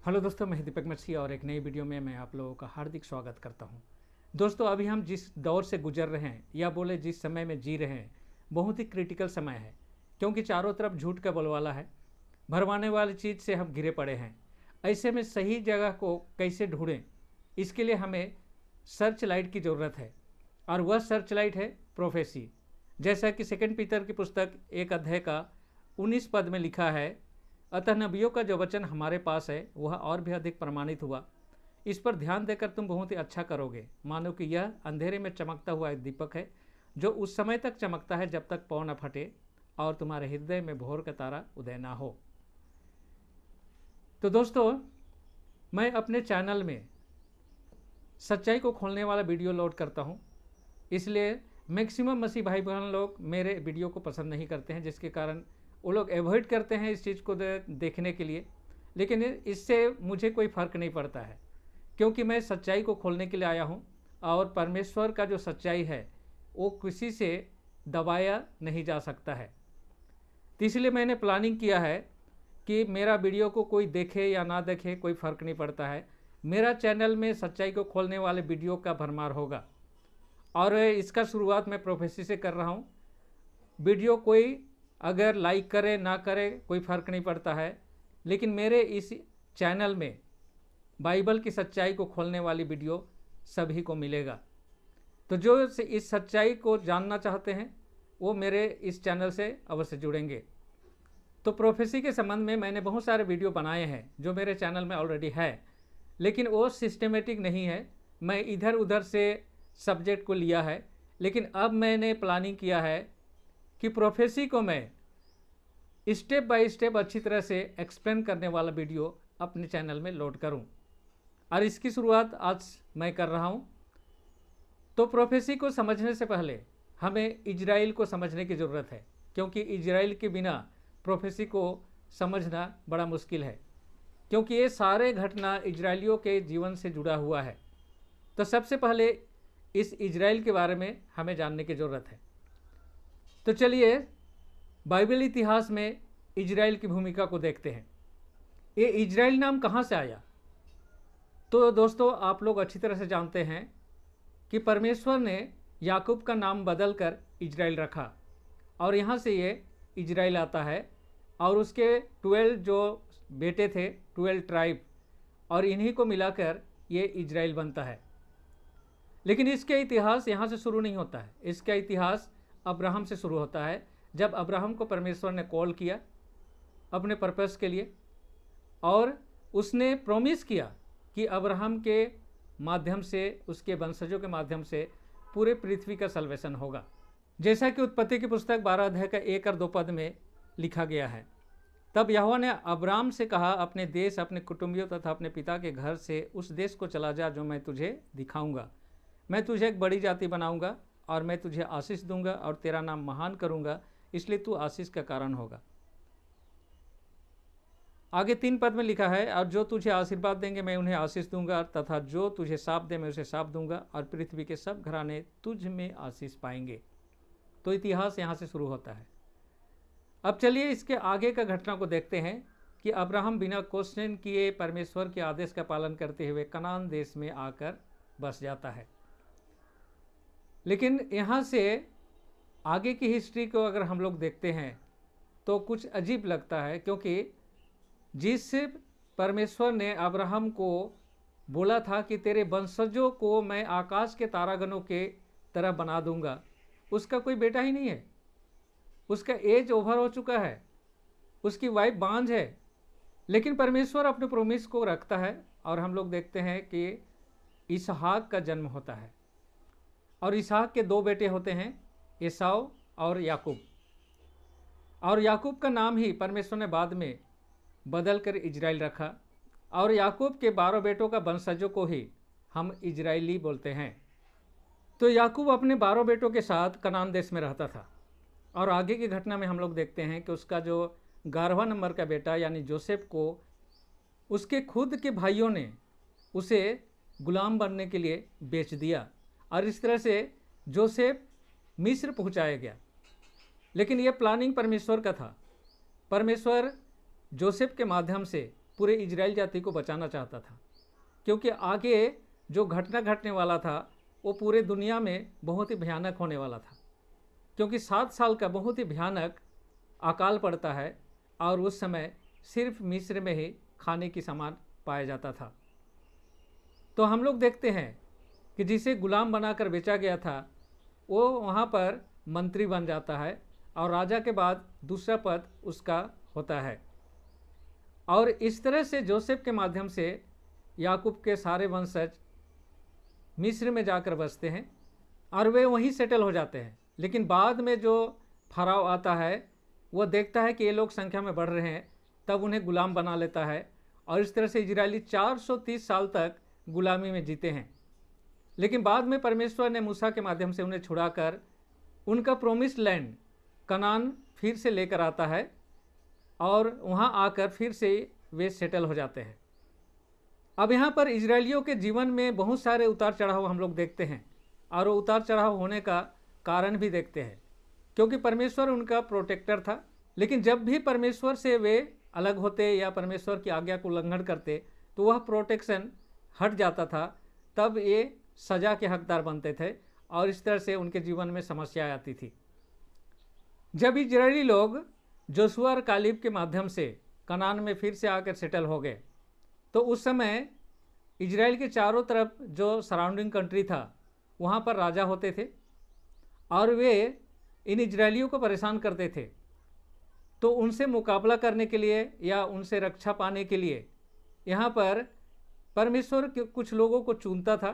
Hello दोस्तों, मैं दीपक मछली और एक नई वीडियो में मैं आप लोगों का हार्दिक स्वागत करता हूं। दोस्तों, अभी हम जिस दौर से गुजर रहे हैं या बोले जिस समय में जी रहे हैं, बहुत ही क्रिटिकल समय है। क्योंकि चारों तरफ झूठ का बोलबाला है, भरमाने वाली चीज़ से हम घिरे पड़े हैं। ऐसे में सही जगह को कैसे ढूंढें, इसके लिए हमें सर्च लाइट की ज़रूरत है। और वह सर्च लाइट है प्रोफेसी। जैसा कि सेकंड पीटर की पुस्तक 1 अध्याय का 19 पद में लिखा है, अतः नबियों का जो वचन हमारे पास है वह और भी अधिक प्रमाणित हुआ। इस पर ध्यान देकर तुम बहुत ही अच्छा करोगे, मानो कि यह अंधेरे में चमकता हुआ एक दीपक है जो उस समय तक चमकता है जब तक पौ न फटे और तुम्हारे हृदय में भोर का तारा उदय ना हो। तो दोस्तों, मैं अपने चैनल में सच्चाई को खोलने वाला वीडियो लोड करता हूँ, इसलिए मैक्सिमम मसीह भाई बहन लोग मेरे वीडियो को पसंद नहीं करते हैं, जिसके कारण वो लोग एवॉइड करते हैं इस चीज़ को देखने के लिए। लेकिन इससे मुझे कोई फ़र्क नहीं पड़ता है, क्योंकि मैं सच्चाई को खोलने के लिए आया हूँ और परमेश्वर का जो सच्चाई है वो किसी से दबाया नहीं जा सकता है। तो इसलिए मैंने प्लानिंग किया है कि मेरा वीडियो को कोई देखे या ना देखे कोई फ़र्क नहीं पड़ता है। मेरा चैनल में सच्चाई को खोलने वाले वीडियो का भरमार होगा और इसका शुरुआत मैं प्रोफेसी से कर रहा हूँ। वीडियो कोई अगर लाइक करे ना करे कोई फ़र्क नहीं पड़ता है, लेकिन मेरे इस चैनल में बाइबल की सच्चाई को खोलने वाली वीडियो सभी को मिलेगा। तो जो इस सच्चाई को जानना चाहते हैं वो मेरे इस चैनल से अवश्य जुड़ेंगे। तो प्रोफेसी के संबंध में मैंने बहुत सारे वीडियो बनाए हैं जो मेरे चैनल में ऑलरेडी है, लेकिन वो सिस्टमेटिक नहीं है। मैं इधर उधर से सब्जेक्ट को लिया है, लेकिन अब मैंने प्लानिंग किया है कि प्रोफेसी को मैं स्टेप बाय स्टेप अच्छी तरह से एक्सप्लेन करने वाला वीडियो अपने चैनल में लोड करूं, और इसकी शुरुआत आज मैं कर रहा हूं। तो प्रोफेसी को समझने से पहले हमें इजराइल को समझने की ज़रूरत है, क्योंकि इजराइल के बिना प्रोफेसी को समझना बड़ा मुश्किल है, क्योंकि ये सारे घटना इजराइलियों के जीवन से जुड़ा हुआ है। तो सबसे पहले इस इजराइल के बारे में हमें जानने की ज़रूरत है। तो चलिए बाइबल इतिहास में इजराइल की भूमिका को देखते हैं। ये इजराइल नाम कहाँ से आया? तो दोस्तों, आप लोग अच्छी तरह से जानते हैं कि परमेश्वर ने याकूब का नाम बदलकर इजराइल रखा और यहाँ से ये इजराइल आता है। और उसके 12 जो बेटे थे, 12 ट्राइब, और इन्हीं को मिलाकर ये इजराइल बनता है। लेकिन इसका इतिहास यहाँ से शुरू नहीं होता है। इसका इतिहास अब्राहम से शुरू होता है, जब अब्राहम को परमेश्वर ने कॉल किया अपने पर्पस के लिए, और उसने प्रॉमिस किया कि अब्राहम के माध्यम से, उसके वंशजों के माध्यम से पूरे पृथ्वी का सल्वेशन होगा। जैसा कि उत्पत्ति की पुस्तक 12 अध्याय का 1 और 2 पद में लिखा गया है, तब यहोवा ने अब्राम से कहा, अपने देश, अपने कुटुंबियों तथा अपने पिता के घर से उस देश को चला जा जो मैं तुझे दिखाऊंगा। मैं तुझे एक बड़ी जाति बनाऊंगा और मैं तुझे आशीष दूंगा और तेरा नाम महान करूंगा, इसलिए तू आशीष का कारण होगा। आगे 3 पद में लिखा है, और जो तुझे आशीर्वाद देंगे मैं उन्हें आशीष दूंगा, तथा जो तुझे शाप दे मैं उसे शाप दूंगा, और पृथ्वी के सब घराने तुझ में आशीष पाएंगे। तो इतिहास यहाँ से शुरू होता है। अब चलिए इसके आगे का घटना को देखते हैं कि अब्राहम बिना क्वेश्चन किए परमेश्वर के आदेश का पालन करते हुए कनान देश में आकर बस जाता है। लेकिन यहाँ से आगे की हिस्ट्री को अगर हम लोग देखते हैं तो कुछ अजीब लगता है, क्योंकि जिस परमेश्वर ने अब्राहम को बोला था कि तेरे वंशजों को मैं आकाश के तारागणों के तरह बना दूंगा, उसका कोई बेटा ही नहीं है। उसका एज ओवर हो चुका है, उसकी वाइफ बांझ है, लेकिन परमेश्वर अपने प्रोमिस को रखता है। और हम लोग देखते हैं कि इसहाक का जन्म होता है, और इसहाक के 2 बेटे होते हैं, एसाव और याकूब। और याकूब का नाम ही परमेश्वर ने बाद में बदल कर इजराइल रखा, और याकूब के 12 बेटों का वंशजों को ही हम इजराइली बोलते हैं। तो याकूब अपने 12 बेटों के साथ कनान देश में रहता था, और आगे की घटना में हम लोग देखते हैं कि उसका जो 11वां नंबर का बेटा यानी जोसेफ को उसके खुद के भाइयों ने उसे गुलाम बनने के लिए बेच दिया, और इस तरह से जोसेफ मिस्र पहुंचाया गया। लेकिन यह प्लानिंग परमेश्वर का था। परमेश्वर जोसेफ के माध्यम से पूरे इजराइल जाति को बचाना चाहता था, क्योंकि आगे जो घटना घटने वाला था वो पूरे दुनिया में बहुत ही भयानक होने वाला था। क्योंकि 7 साल का बहुत ही भयानक अकाल पड़ता है और उस समय सिर्फ मिस्र में ही खाने की सामान पाया जाता था। तो हम लोग देखते हैं कि जिसे गुलाम बनाकर बेचा गया था वो वहाँ पर मंत्री बन जाता है और राजा के बाद दूसरा पद उसका होता है। और इस तरह से जोसेफ के माध्यम से याकूब के सारे वंशज मिस्र में जाकर बसते हैं और वे वहीं सेटल हो जाते हैं। लेकिन बाद में जो फराव आता है वह देखता है कि ये लोग संख्या में बढ़ रहे हैं, तब उन्हें गुलाम बना लेता है और इस तरह से इजरायली 430 साल तक गुलामी में जीते हैं। लेकिन बाद में परमेश्वर ने मूसा के माध्यम से उन्हें छुड़ाकर उनका प्रोमिस्ड लैंड कनान फिर से लेकर आता है और वहाँ आकर फिर से वे सेटल हो जाते हैं। अब यहाँ पर इजरायलियों के जीवन में बहुत सारे उतार चढ़ाव हम लोग देखते हैं और वो उतार चढ़ाव होने का कारण भी देखते हैं, क्योंकि परमेश्वर उनका प्रोटेक्टर था। लेकिन जब भी परमेश्वर से वे अलग होते या परमेश्वर की आज्ञा को उल्लंघन करते तो वह प्रोटेक्शन हट जाता था, तब ये सज़ा के हकदार बनते थे और इस तरह से उनके जीवन में समस्या आती थी। जब इजरायली लोग जोशुआ और कालेब के माध्यम से कनान में फिर से आकर सेटल हो गए तो उस समय इजराइल के चारों तरफ जो सराउंडिंग कंट्री था वहाँ पर राजा होते थे और वे इन इजरायलियों को परेशान करते थे। तो उनसे मुकाबला करने के लिए या उनसे रक्षा पाने के लिए यहाँ पर परमेश्वर कुछ लोगों को चुनता था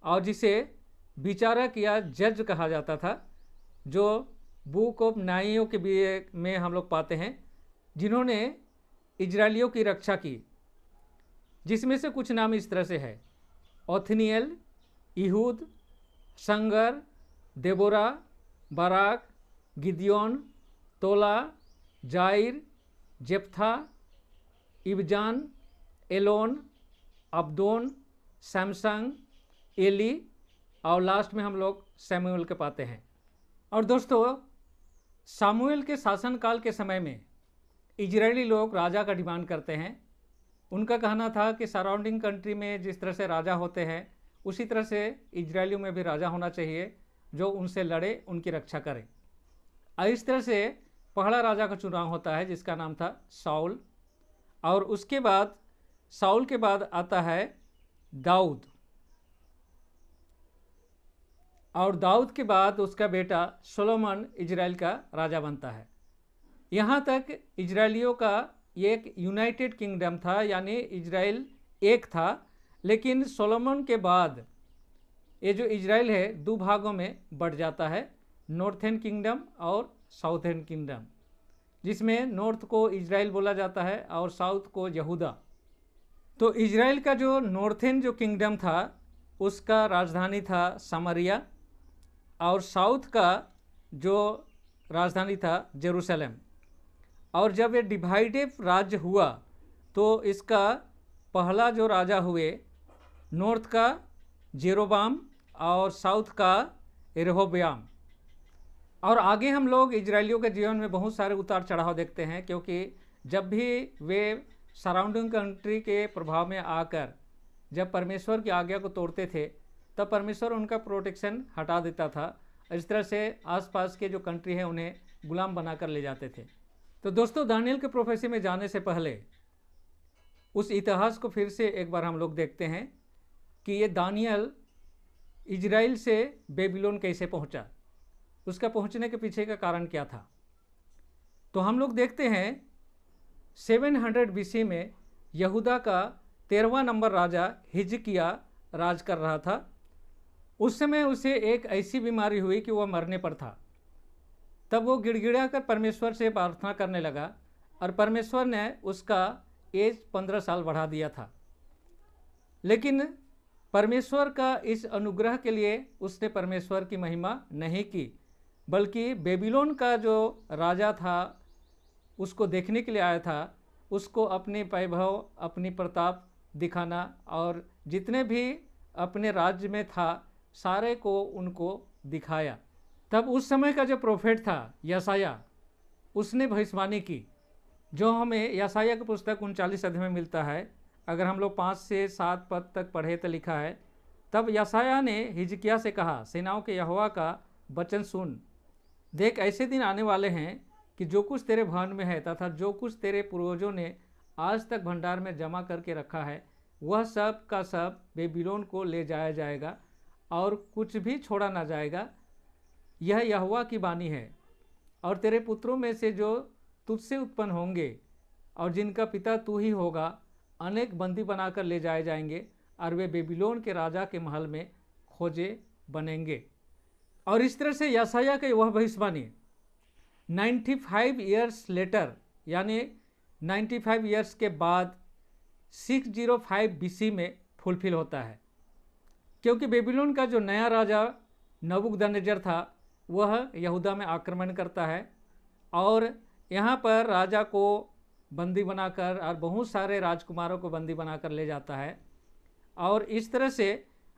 और जिसे विचारक या जज कहा जाता था, जो बुक ऑफ न्यायियों के में हम लोग पाते हैं, जिन्होंने इजरायलियों की रक्षा की, जिसमें से कुछ नाम इस तरह से है: ओथनिएल, इहूद, संगर, Deborah, Barak, Gideon, Tola, Jair, Jephthah, Ibzan, Elon, Abdon, Samson, Eli और लास्ट में हम लोग सैमुएल के पाते हैं। और दोस्तों, सामुएल के शासनकाल के समय में इजरायली लोग राजा का डिमांड करते हैं। उनका कहना था कि सराउंडिंग कंट्री में जिस तरह से राजा होते हैं उसी तरह से इजरायलियों में भी राजा होना चाहिए जो उनसे लड़े, उनकी रक्षा करे। और इस तरह से पहला राजा का चुनाव होता है जिसका नाम था साउल, और उसके बाद साउल के बाद आता है दाऊद, और दाऊद के बाद उसका बेटा सोलोमन इजराइल का राजा बनता है। यहाँ तक इजरायलियों का एक यूनाइटेड किंगडम था, यानी इजराइल एक था। लेकिन सोलोमन के बाद ये जो इजराइल है दो भागों में बढ़ जाता है, नॉर्थर्न किंगडम और साउथर्न किंगडम, जिसमें नॉर्थ को इजराइल बोला जाता है और साउथ को यहूदा। तो इजराइल का जो नॉर्थर्न जो किंगडम था उसका राजधानी था समरिया, और साउथ का जो राजधानी था जेरूशलेम। और जब ये डिवाइडेड राज्य हुआ तो इसका पहला जो राजा हुए नॉर्थ का जेरोबाम और साउथ का रेहोबयाम। और आगे हम लोग इजरायलियों के जीवन में बहुत सारे उतार चढ़ाव देखते हैं, क्योंकि जब भी वे सराउंडिंग कंट्री के प्रभाव में आकर जब परमेश्वर की आज्ञा को तोड़ते थे तब परमेश्वर उनका प्रोटेक्शन हटा देता था। इस तरह से आसपास के जो कंट्री है उन्हें गुलाम बनाकर ले जाते थे। तो दोस्तों, दानियल के प्रोफेसी में जाने से पहले उस इतिहास को फिर से एक बार हम लोग देखते हैं कि ये दानियल इजराइल से बेबीलोन कैसे पहुंचा, उसका पहुंचने के पीछे का कारण क्या था। तो हम लोग देखते हैं 700 BC में यहूदा का 13वां नंबर राजा हिजकिया राज कर रहा था। उस समय उसे एक ऐसी बीमारी हुई कि वह मरने पर था। तब वो गिड़गिड़ा कर परमेश्वर से प्रार्थना करने लगा और परमेश्वर ने उसका एज 15 साल बढ़ा दिया था। लेकिन परमेश्वर का इस अनुग्रह के लिए उसने परमेश्वर की महिमा नहीं की, बल्कि बेबीलोन का जो राजा था उसको देखने के लिए आया था, उसको अपने वैभव, अपनी प्रताप दिखाना और जितने भी अपने राज्य में था सारे को उनको दिखाया। तब उस समय का जो प्रोफेट था यशाया, उसने भविष्यवाणी की जो हमें यशायाह की पुस्तक 39 अध्याय में मिलता है। अगर हम लोग 5 से 7 पद तक पढ़े तो लिखा है, तब यशायाह ने हिजकिय्याह से कहा, सेनाओं के यहोवा का वचन सुन, देख ऐसे दिन आने वाले हैं कि जो कुछ तेरे भवन में है तथा जो कुछ तेरे पूर्वजों ने आज तक भंडार में जमा करके रखा है, वह सब का सब बेबीलोन को ले जाया जाएगा और कुछ भी छोड़ा ना जाएगा। यह यहोवा की वाणी है। और तेरे पुत्रों में से जो तुझसे उत्पन्न होंगे और जिनका पिता तू ही होगा, अनेक बंदी बनाकर ले जाए जाएंगे और वे बेबीलोन के राजा के महल में खोजे बनेंगे। और इस तरह से यशायाह की वह भविष्यवाणी 95 ईयर्स लेटर, यानी 95 ईयर्स के बाद 605 BC में फुलफिल होता है। क्योंकि बेबीलोन का जो नया राजा नबूकदनेस्सर था वह यहूदा में आक्रमण करता है और यहाँ पर राजा को बंदी बनाकर और बहुत सारे राजकुमारों को बंदी बनाकर ले जाता है। और इस तरह से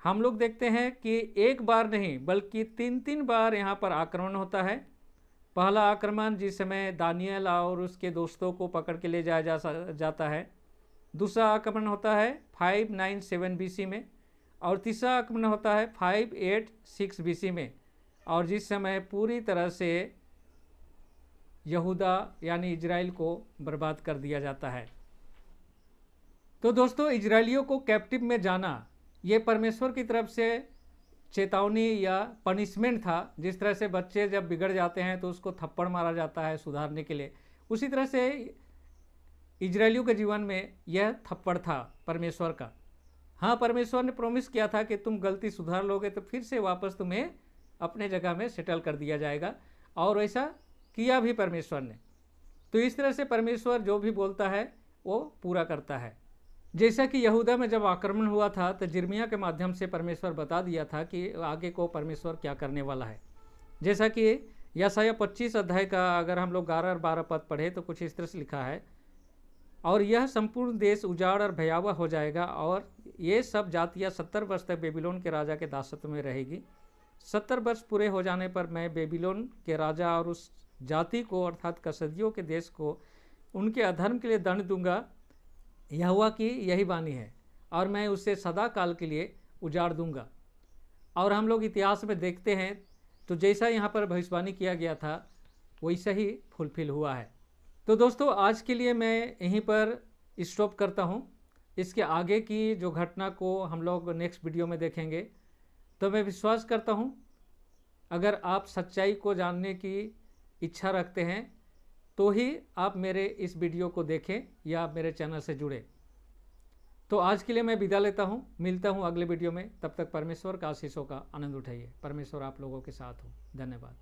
हम लोग देखते हैं कि एक बार नहीं बल्कि 3 बार यहाँ पर आक्रमण होता है। पहला आक्रमण जिस समय दानियल और उसके दोस्तों को पकड़ के ले जाया जाता है। दूसरा आक्रमण होता है 597 BC में और तीसरा आक्रमण होता है 586 BC में, और जिस समय पूरी तरह से यहूदा यानी इजराइल को बर्बाद कर दिया जाता है। तो दोस्तों, इजराइलियों को कैप्टिव में जाना ये परमेश्वर की तरफ से चेतावनी या पनिशमेंट था। जिस तरह से बच्चे जब बिगड़ जाते हैं तो उसको थप्पड़ मारा जाता है सुधारने के लिए, उसी तरह से इजराइलियों के जीवन में यह थप्पड़ था परमेश्वर का। हाँ, परमेश्वर ने प्रॉमिस किया था कि तुम गलती सुधार लोगे तो फिर से वापस तुम्हें अपने जगह में सेटल कर दिया जाएगा, और ऐसा किया भी परमेश्वर ने। तो इस तरह से परमेश्वर जो भी बोलता है वो पूरा करता है। जैसा कि यहूदा में जब आक्रमण हुआ था तो यिर्मयाह के माध्यम से परमेश्वर बता दिया था कि आगे को परमेश्वर क्या करने वाला है। जैसा कि यशायाह 25 अध्याय का अगर हम लोग 11 और 12 पद पढ़े तो कुछ इस तरह से लिखा है, और यह संपूर्ण देश उजाड़ और भयावह हो जाएगा और ये सब जातियाँ 70 वर्ष तक बेबीलोन के राजा के दासत्व में रहेगी। 70 वर्ष पूरे हो जाने पर मैं बेबीलोन के राजा और उस जाति को अर्थात कसदियों के देश को उनके अधर्म के लिए दंड दूंगा। यहोवा की यही वाणी है, और मैं उसे सदा काल के लिए उजाड़ दूंगा। और हम लोग इतिहास में देखते हैं तो जैसा यहाँ पर भविष्यवाणी किया गया था वैसा ही फुलफिल हुआ है। तो दोस्तों, आज के लिए मैं यहीं पर स्टॉप करता हूँ। इसके आगे की जो घटना को हम लोग नेक्स्ट वीडियो में देखेंगे। तो मैं विश्वास करता हूँ अगर आप सच्चाई को जानने की इच्छा रखते हैं तो ही आप मेरे इस वीडियो को देखें या मेरे चैनल से जुड़े। तो आज के लिए मैं विदा लेता हूँ, मिलता हूँ अगले वीडियो में। तब तक परमेश्वर का आशीषों का आनंद उठाइए। परमेश्वर आप लोगों के साथ हो। धन्यवाद।